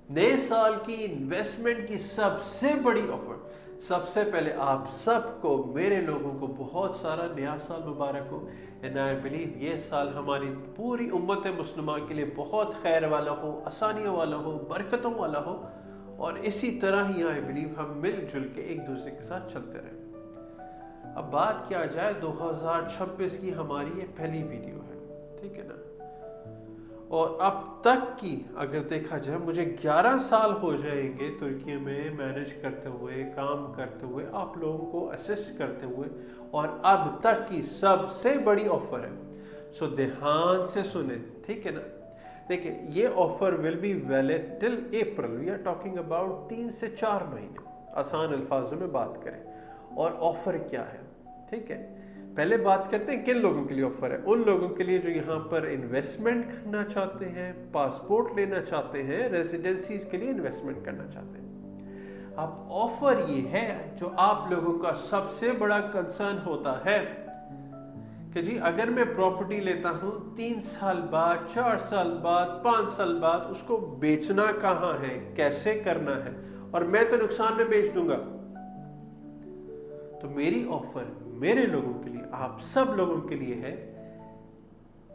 नए साल की इन्वेस्टमेंट की सबसे बड़ी ऑफर। सबसे पहले आप सबको, मेरे लोगों को बहुत सारा नया साल मुबारक हो। एंड आई बिलीव ये साल हमारी पूरी उम्मत मुस्लिमा के लिए बहुत खैर वाला हो, आसानियों वाला हो, बरकतों वाला हो, और इसी तरह ही आई बिलीव हम मिलजुल के एक दूसरे के साथ चलते रहें। अब बात किया जाए 2026 की, हमारी ये पहली वीडियो है, ठीक है ना। और अब तक की अगर देखा जाए, मुझे 11 साल हो जाएंगे तुर्की में मैनेज करते हुए, काम करते हुए, आप लोगों को असिस्ट करते हुए, और अब तक की सबसे बड़ी ऑफर है। सो ध्यान से सुने, ठीक है ना। देखिए, ये offer will be valid till April. We are talking about 3 से 4 महीने, आसान अल्फाजों में बात करें। और ऑफर क्या है, ठीक है। पहले बात करते हैं किन लोगों के लिए ऑफर है। उन लोगों के लिए जो यहाँ पर इन्वेस्टमेंट करना चाहते हैं, पासपोर्ट लेना चाहते हैं, रेजिडेंसीज के लिए इन्वेस्टमेंट करना चाहते हैं। अब ऑफर ये है जो आप लोगों का सबसे बड़ा कंसर्न होता है कि जी अगर मैं प्रॉपर्टी लेता हूं 3 साल बाद, 4 साल बाद, 5 साल बाद, उसको बेचना कहाँ है, कैसे करना है, और मैं तो नुकसान में बेच दूंगा। तो मेरी ऑफर मेरे लोगों के लिए, आप सब लोगों के लिए है,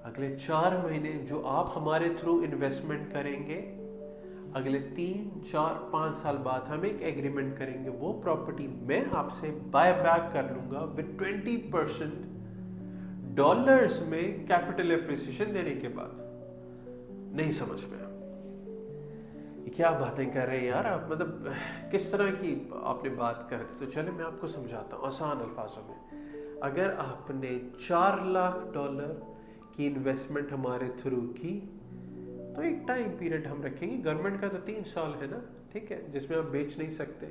अगले 4 महीने जो आप हमारे थ्रू इन्वेस्टमेंट करेंगे, अगले 3, 4, 5 साल बाद हम एक एग्रीमेंट करेंगे, वो प्रॉपर्टी मैं आपसे बाय बैक कर लूंगा विद 20% डॉलर्स में कैपिटल एप्रिसिएशन देने के बाद। नहीं समझ में ये क्या बातें कर रहे हैं यार आप, मतलब किस तरह की आपने बात कर दी। तो चले मैं आपको समझाता हूँ आसान अल्फाजों में। अगर आपने $4 लाख की इन्वेस्टमेंट हमारे थ्रू की, तो एक टाइम पीरियड हम रखेंगे, गवर्नमेंट का तो 3 साल है ना, ठीक है, जिसमें आप बेच नहीं सकते।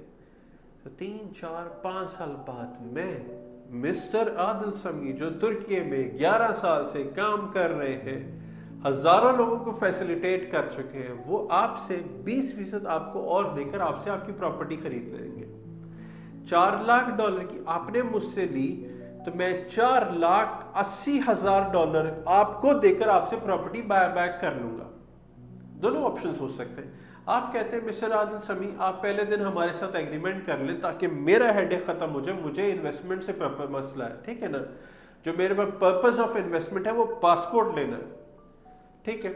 तो 3, 4, 5 साल बाद मैं मिस्टर आदिल समी, जो तुर्की में 11 साल से काम कर रहे हैं, हजारों लोगों को फैसिलिटेट कर चुके हैं, वो आपसे 20% आपको और देकर आपसे आपकी प्रॉपर्टी खरीद लेंगे। $4 लाख की आपने मुझसे ली, तो मैं $4,80,000 आपको देकर आपसे प्रॉपर्टी बाय बैक कर लूंगा। दोनों ऑप्शंस हो सकते हैं। आप कहते हैं मिस्टर आदिल समी, आप पहले दिन हमारे साथ एग्रीमेंट कर लें ताकि मेरा हेडेक खत्म हो जाए, मुझे इन्वेस्टमेंट से पर्पस मसला है, ठीक है ना। जो मेरे पास पर्पस ऑफ इन्वेस्टमेंट है वो पासपोर्ट लेना है, ठीक है।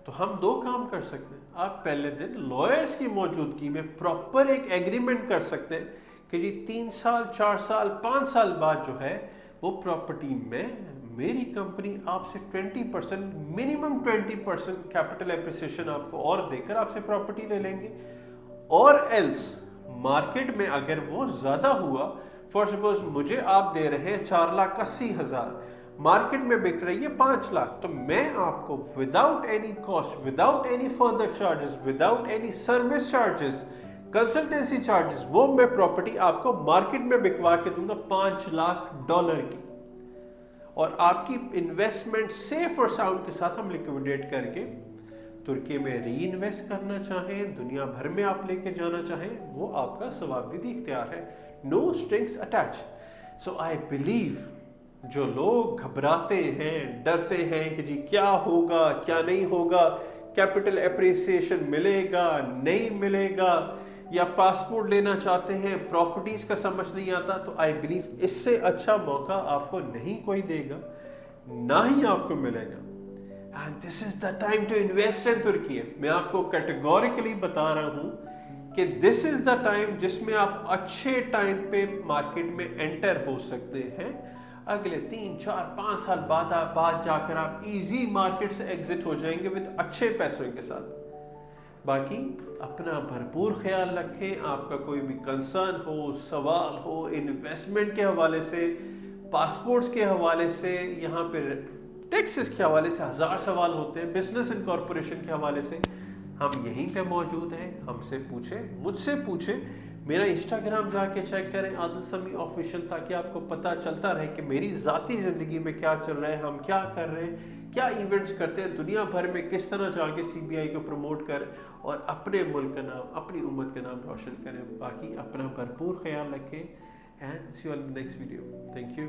तो हम 2 काम कर सकते हैं। आप पहले दिन लॉयर्स की मौजूदगी में प्रॉपर एक एग्रीमेंट कर सकते हैं कि जी 3 साल, 4 साल, 5 साल बाद जो है वो प्रॉपर्टी में मेरी कंपनी आपसे 20%, मिनिमम 20% कैपिटल एप्रिसिएशन आपको और देकर आपसे प्रॉपर्टी ले लेंगे। और एल्स मार्केट में अगर वो ज्यादा हुआ, फॉर सपोज मुझे आप दे रहे हैं 4,80,000, मार्केट में बिक रही है 5 लाख, तो मैं आपको without any cost, without any further charges, without any service charges, consultancy charges, वो मैं प्रॉपर्टी आपको मार्केट में बिकवा के दूंगा $5 लाख की। और आपकी इन्वेस्टमेंट सेफ और साउंड के साथ हम लिक्विडेट करके तुर्की में री इन्वेस्ट करना चाहें, दुनिया भर में आप लेके जाना चाहें, वो आपका सवाबदीदी इख्तियार है। No strings attach. So I believe जो लोग घबराते हैं, डरते हैं कि जी क्या होगा, क्या नहीं होगा, कैपिटल एप्रिसिएशन मिलेगा, नहीं मिलेगा, या पासपोर्ट लेना चाहते हैं, प्रॉपर्टीज का समझ नहीं आता, तो आई बिलीव इससे अच्छा मौका आपको नहीं कोई देगा, ना ही आपको मिलेगा। And this is the time to invest in Turkey. मैं आपको कैटेगोरिकली बता रहा हूं कि दिस इज द टाइम जिसमें आप अच्छे टाइम पे मार्केट में एंटर हो सकते हैं। अगले 3, 4, 5 साल बाद जाकर आप इजी मार्केट से एग्जिट हो जाएंगे विद अच्छे पैसों के साथ। बाकी अपना भरपूर ख्याल रखें। आपका कोई भी कंसर्न हो, सवाल हो, इन्वेस्टमेंट के हवाले से, पासपोर्ट्स के हवाले से, यहाँ पर टैक्सेस के हवाले से 1000 सवाल होते हैं, बिजनेस इनकॉर्पोरेशन के हवाले से, हम यहीं पे मौजूद हैं। हमसे पूछें, मुझसे पूछें। मेरा इंस्टाग्राम जाके चेक करें, आदिल समी ऑफिशियल, ताकि आपको पता चलता रहे कि मेरी ज़ाती ज़िंदगी में क्या चल रहा है, हम क्या कर रहे हैं, क्या इवेंट्स करते हैं दुनिया भर में, किस तरह जाके CBI को प्रमोट कर और अपने मुल्क का नाम, अपनी उम्मत का नाम रोशन करें। बाकी अपना भरपूर ख्याल रखें and see you on next video. Thank you.